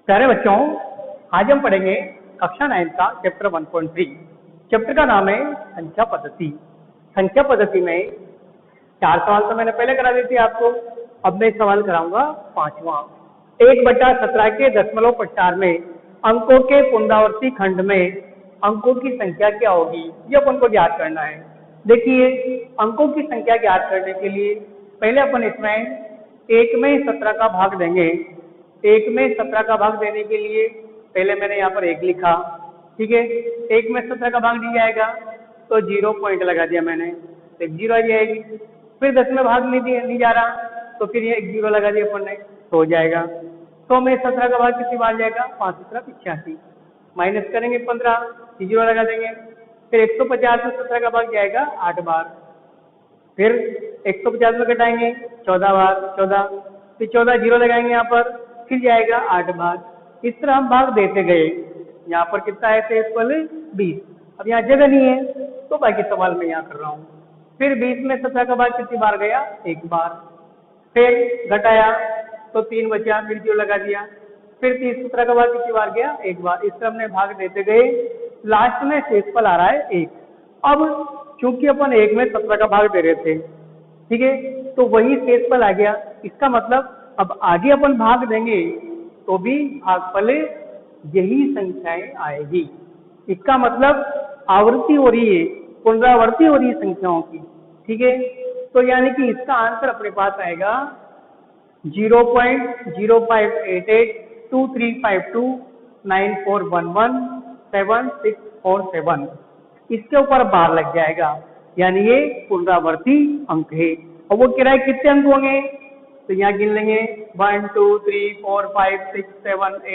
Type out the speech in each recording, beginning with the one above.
प्यारे बच्चों, आज हम पढ़ेंगे कक्षा 9 का चैप्टर 1.3। चैप्टर का नाम है संख्या पद्धति। संख्या पद्धति में 4 सवाल तो मैंने पहले करा दिए थे आपको। अब मैं सवाल कराऊंगा 5वां। 1/17 के दशमलव प्रचार में अंकों के पुनरावर्ती खंड में अंकों की संख्या क्या होगी, ये अपन को ज्ञात करना है। देखिए, अंकों की संख्या ज्ञात करने के लिए पहले अपन इसमें 1 में 17 का भाग देंगे। 1 में 17 का भाग देने के लिए पहले मैंने यहाँ पर 1 लिखा, ठीक है। 1 में 17 का भाग नहीं जाएगा तो 0 पॉइंट लगा दिया मैंने, तो 1 0 आ जाएगी। फिर 10 में भाग नहीं जा रहा तो फिर ये 1 0 लगा दिया अपन ने, तो हो जाएगा। 100 में 17 का भाग कितनी बार जाएगा? 5 17 85। माइनस करेंगे 15, 0 लगा देंगे। फिर 150 में 17 का भाग जाएगा 8 बार। फिर 150 में घटाएंगे 14 बार, 14, फिर 14 0 लगाएंगे यहाँ पर, फिर जाएगा 8 बार। इस तरह हम भाग देते गए। यहाँ पर कितना है? शेषफल 20। अब यहाँ जगह नहीं है तो बाकी सवाल मैं यहाँ कर रहा हूँ। फिर 20 में 17 का भाग कितनी बार गया? 1 बार। फिर घटाया तो 3 बचा, फिर 0 लगा दिया। फिर 30 17 का भाग कितनी बार गया? 1 बार। इस तरह हमने भाग देते गए, लास्ट में शेषफल आ रहा है 1। अब चूंकि अपन 1 में 17 का भाग दे रहे थे, ठीक है, तो वही शेषफल आ गया। इसका मतलब अब आगे अपन भाग देंगे तो भी भागफल यही संख्याएं आएगी। इसका मतलब आवृत्ति हो रही है, पुनरावृत्ति हो रही है संख्याओं की, ठीक है। तो यानी कि इसका आंसर अपने पास आएगा 0.0582235294117647। इसके ऊपर बार लग जाएगा, यानी ये पुनरावर्ती अंक है। और वो कह रहा है कितने अंक होंगे, तो यहाँ गिन लेंगे 1 2 3 4 5 6 7 8 9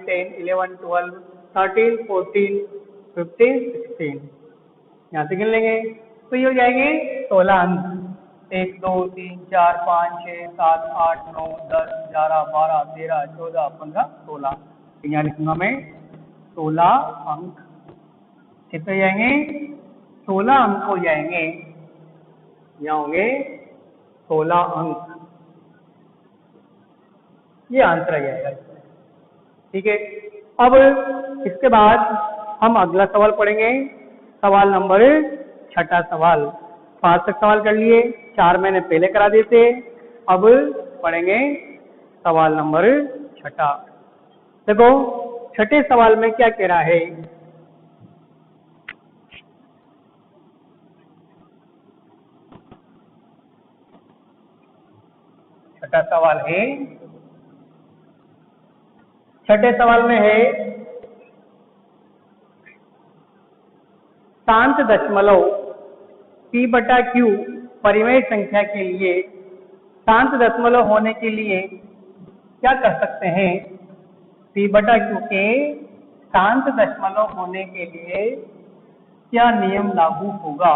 10 11 12 13 14 15 16। यहाँ से गिन लेंगे तो ये हो जाएंगे 16 अंक। 1 2 3 4 5 6 7 8 9 10 11 12 13 14 15 16। यहाँ लिखूंगा मैं 16 अंक। कितने जाएंगे? 16 अंक हो जाएंगे। यहाँ होंगे 16 अंक। ये आंसर आ जाएगा इसमें, ठीक है। अब इसके बाद हम अगला सवाल पढ़ेंगे, सवाल नंबर 6 सवाल। 5 तक सवाल कर लिए, 4 मैंने पहले करा दिए थे। अब पढ़ेंगे सवाल नंबर 6। देखो, 6 सवाल में क्या कह रहा है। छठा सवाल है, 6 सवाल में है शांत दशमलव p/q परिमेय संख्या के लिए शांत दशमलव होने के लिए क्या कर सकते हैं? p/q के शांत दशमलव होने के लिए क्या नियम लागू होगा?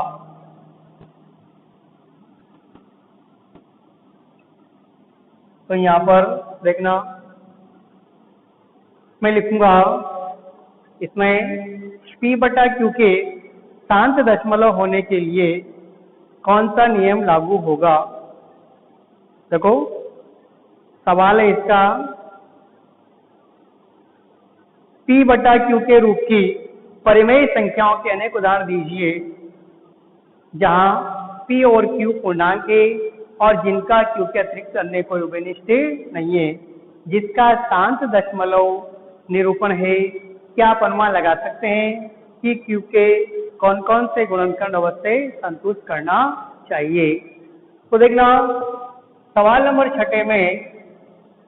तो यहाँ पर देखना, मैं लिखूंगा इसमें p/q के शांत दशमलव होने के लिए कौन सा नियम लागू होगा। देखो, सवाल है इसका, p/q के रूप की परिमेय संख्याओं के अनेक उदाहरण दीजिए जहां p और q पूर्णांक है और जिनका q के अतिरिक्त अन्य कोई उभयनिष्ठ नहीं है, जिसका शांत दशमलव निरूपण है। क्या आप अनुमान लगा सकते हैं कि q के कौन कौन से गुणनखंड अवश्य संतुष्ट करना चाहिए? तो देखना, सवाल नंबर 6 में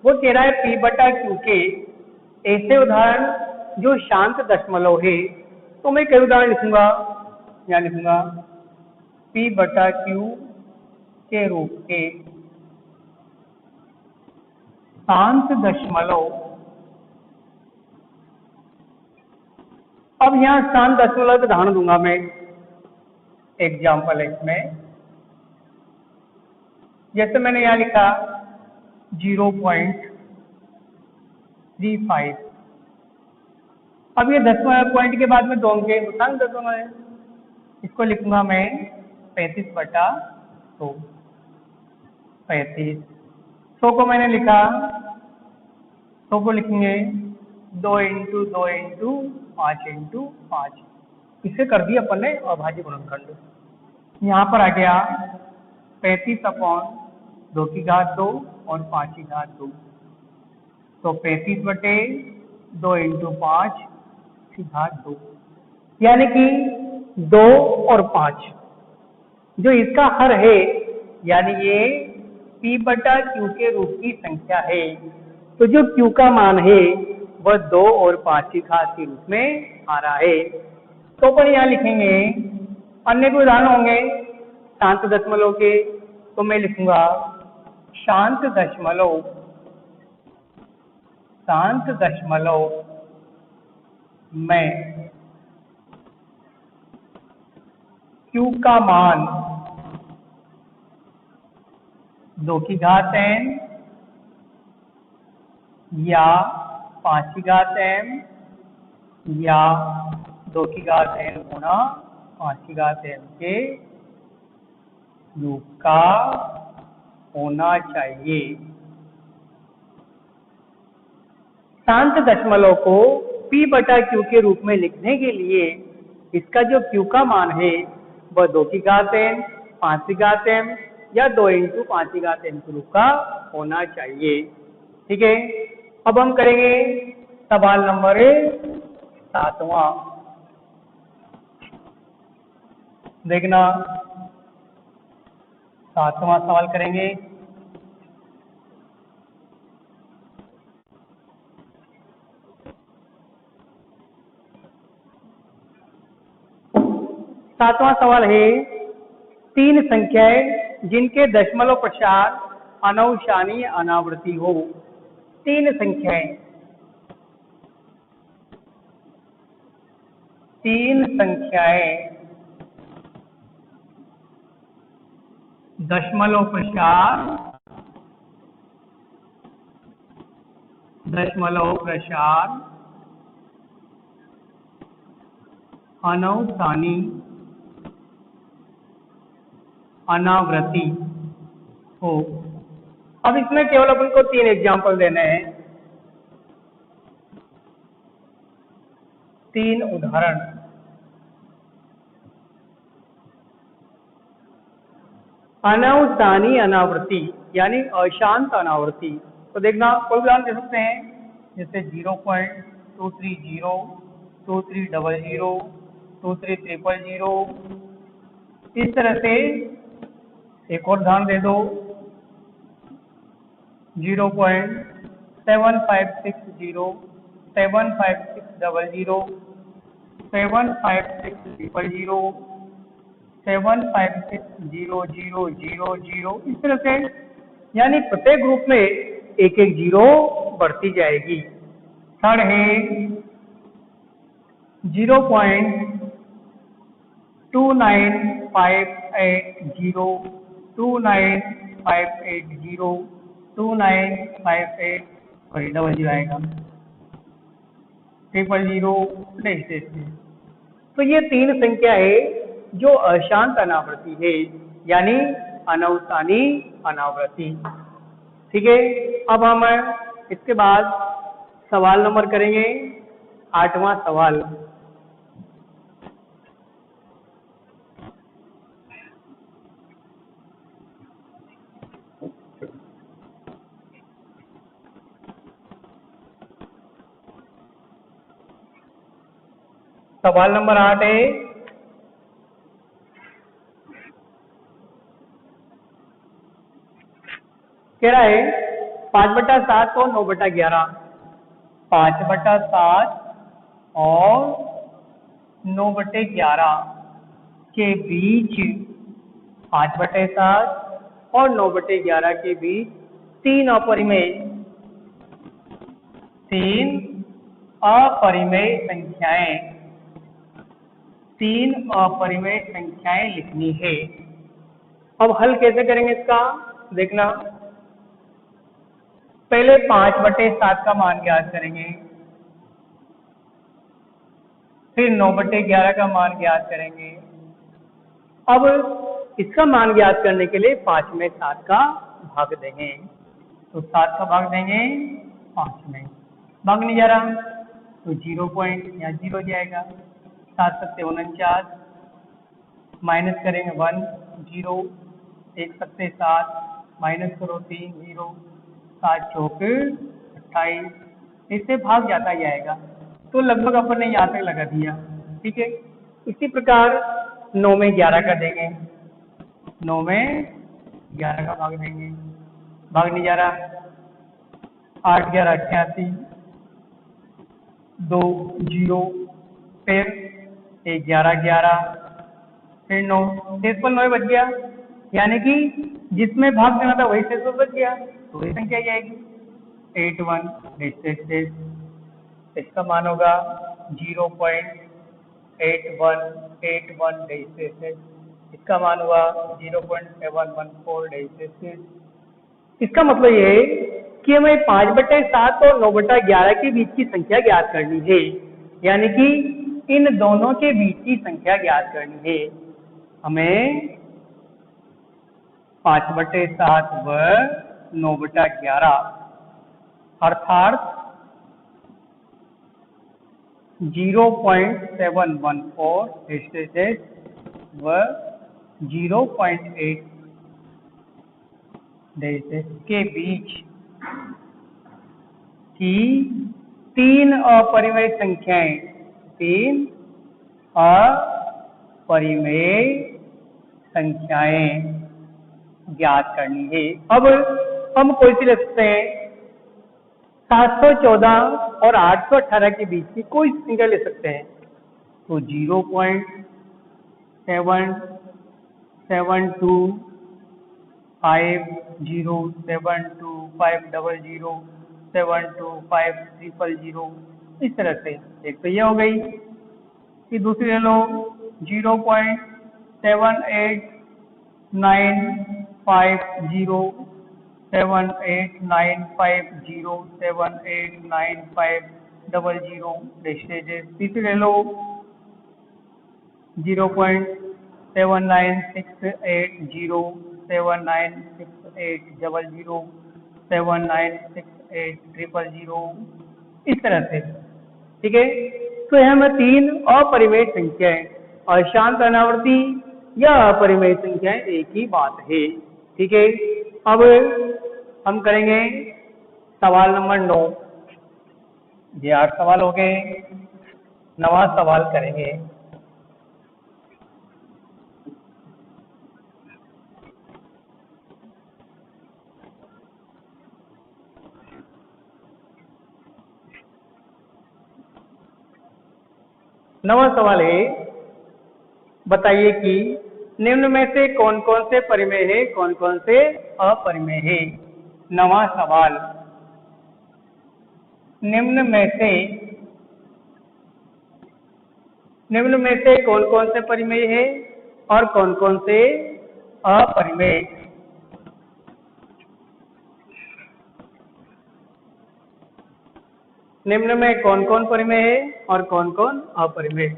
वो कह रहा है p/q के ऐसे उदाहरण जो शांत दशमलव है। तो मैं कई उदाहरण लिखूंगा, यहाँ लिखूंगा p/q के रूप के शांत दशमलव। अब यहाँ शांत दशमलव का उदाहरण दूंगा मैं, एग्जाम्पल है इसमें। जैसे मैंने यहाँ लिखा 0.35। अब ये 10 पॉइंट के बाद में 2 अंक है, शांत दशमलव है। इसको लिखूंगा मैं 35/100। 35 100 को मैंने लिखा तो वो लिखेंगे 2 × 2 × 5 × 5। इसे कर दिया अपन ने अभाज्य गुणनखंड। यहाँ पर आ गया 35/2 और 5/2। तो 35/2 × 5/2 यानी कि 2 और 5 जो इसका हर है, यानी ये P/Q के रूप की संख्या है। तो जो Q का मान है वह 2 और 5 की घात के रूप में आ रहा है। तो अपन यहाँ लिखेंगे, अन्य भी उदाहरण होंगे शांत दशमलव के, तो मैं लिखूंगा शांत दशमलव में Q का मान 2 की घात n या 5 की घात m या 2 की घात n गुणा 5 की घात m के रूप का होना चाहिए। शांत दशमलव को P/Q के रूप में लिखने के लिए इसका जो Q का मान है वह 2 की घात n, 5 की घात m या 2 × 5 की घात m के रूप का होना चाहिए। ठीक है, अब हम करेंगे सवाल नंबर 7वां। देखना 7वां सवाल करेंगे। सातवां सवाल है, 3 संख्याएं जिनके दशमलव प्रसार अनवसानी अनावृत्ति हो। 3 संख्याएं दशमलव प्रसार अनवसानी अनावृत्ति हो। अब इसमें केवल अपन को 3 एग्जाम्पल देने हैं, 3 उदाहरण। अनवसानी अनावृत्ति यानी अशांत अनावृत्ति। तो देखना कोई उदाहरण दे सकते हैं, जैसे 0.230, 2300, 23300। इस तरह से एक और उदाहरण दे दो, 0.7560, 75600, 75600, 7560000। इस तरह से यानी प्रत्येक ग्रुप में एक एक जीरो बढ़ती जाएगी। थर्ड है 0.29580, 29580, 2958 00 आएगा, 000 ऐसे। तो ये 3 संख्या है जो अशांत अनावृत्ति है, यानी अनवसानी अनावृत्ति। ठीक है, अब हम इसके बाद सवाल नंबर करेंगे 8वां सवाल। सवाल नंबर 8 है, कह रहा है 5/7 और 9/11, 5/7 और 9/11 के बीच, 5/7 और 9/11 के बीच 3 अपरिमेय संख्याएं लिखनी है। अब हल कैसे करेंगे इसका, देखना। पहले 5/7 का मान ज्ञात करेंगे, फिर 9/11 का मान ज्ञात करेंगे। अब इसका मान ज्ञात करने के लिए 5 में 7 का भाग देंगे, तो 7 का भाग देंगे 5 में। भाग नहीं जा रहा तो 0 पॉइंट यहाँ 0 जाएगा, 7×7 = 49, माइनस करेंगे 1 0, 1×7 माइनस करो 3 0, 7×4 28, इससे भाग जाता जाएगा। तो लगभग अपन ने यहाँ तक लगा दिया, ठीक है। इसी प्रकार 9 में 11 का देंगे, 9 में 11 का भाग देंगे, भाग नहीं जा रहा, 8×11 = 88, 2 0, फिर 11×11, फिर 9, शेषफल 9 बच गया, यानी कि जिसमें भाग देना था वही शेषफल बच गया, तो वही संख्या जाएगी 81, इसका मान होगा 0.8181, इसका मान हुआ 0.714, इसका मतलब ये है कि हमें 5/7 और 9/11 के बीच की संख्या ज्ञात करनी है, यानी कि इन दोनों के बीच की संख्या ज्ञात करनी है। हमें 5/7 व 9/11 अर्थात 0.714 व 0.8 के बीच की तीन अपरिमेय संख्याएं ज्ञात करनी है। अब हम कोई सी ले सकते हैं, 714 और 818 के बीच की कोई संख्या ले सकते हैं, तो 0.712500725007250, इस तरह से। एक तो ये हो गई, फिर दूसरी ले लो 0.78950789500789500, तीसरी ले लो 0.7968079680796800, इस तरह से, ठीक है। तो यह हमें तीन अपरिमेय संख्याएं, अशांत अनावर्ती या अपरिमेय संख्याएं एक ही बात है, ठीक है। अब हम करेंगे सवाल नंबर 9, ये 8 सवाल हो गए, 9वां सवाल करेंगे। नवा सवाल है, बताइए कि निम्न में से कौन कौन से परिमेय है, कौन कौन से अपरिमेय है। नवा सवाल, निम्न में से कौन कौन से परिमेय है और कौन कौन से अपरिमेय। निम्न में कौन कौन परिमेय है और कौन कौन अपरिमेय।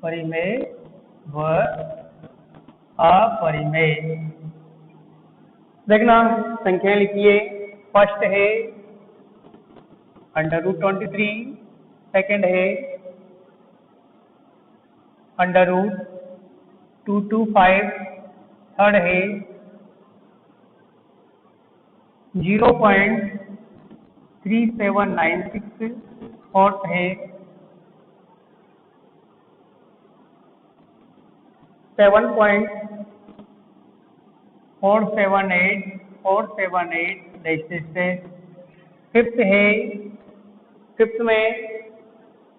परिमेय व अपरिमेय, देखना संख्या लिखिए। फर्स्ट है √23, सेकंड है √225, थर्ड है 0.3796, फोर्थ है 7.478, फिफ्थ में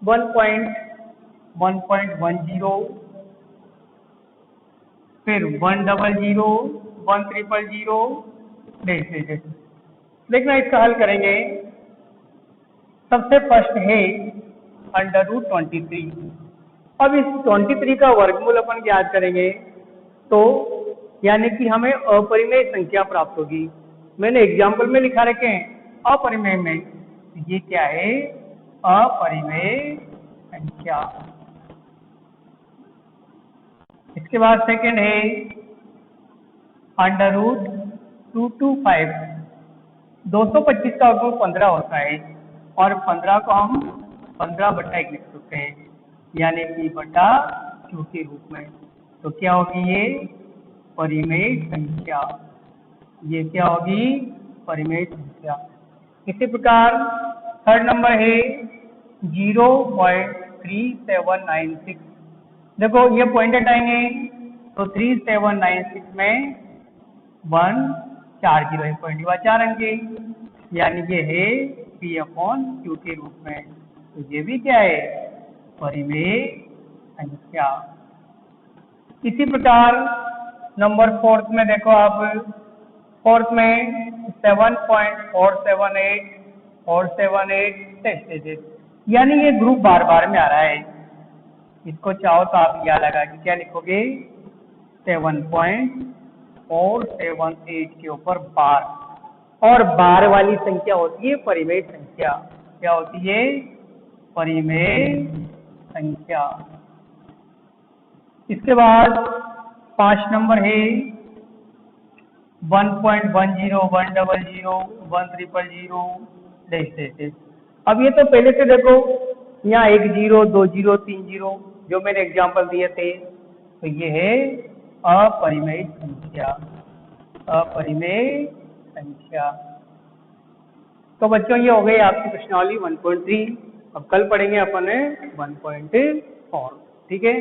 1.110, फिर 100, 100, देखना इसका हल करेंगे। सबसे फर्स्ट है √23। अब इस 23 का वर्गमूल अपन ज्ञात करेंगे, तो यानी कि हमें अपरिमेय संख्या प्राप्त होगी। मैंने एग्जाम्पल में लिखा रखे हैं अपरिमेय में, ये क्या है, अपरिमेय संख्या। इसके बाद सेकंड है √225, 225 का वर्गमूल 15 होता है और 15 को हम 15/1 लिख सकते हैं, यानी P/Q के रूप में। तो क्या होगी ये परिमेय संख्या, ये क्या होगी परिमेय संख्या। इसी प्रकार थर्ड नंबर है 0.3796। देखो ये पॉइंट हटाएंगे तो 3796 में 140 है, पॉइंट हुआ 4 अंक के, यानी ये है P/Q के रूप में। तो ये भी क्या है परिमेय संख्या। इसी प्रकार नंबर फोर्थ में देखो आप, फोर्थ में 7.478 यानी ये ग्रुप बार बार में आ रहा है। इसको चाहो तो आप याद लगा के क्या लिखोगे 7.478 के ऊपर बार, और बार वाली संख्या होती है परिमेय संख्या। क्या होती है परिमेय संख्या। इसके बाद 5 नंबर है 1.10 100 अब ये तो पहले से देखो यहाँ 1 0 2 0 3 0 जो मैंने एग्जांपल दिए थे, तो ये है अपरिमेय संख्या, अपरिमेय संख्या। तो बच्चों ये हो गई आपकी प्रश्नावली 1.3। अब कल पढ़ेंगे अपन 1.4। ठीक है।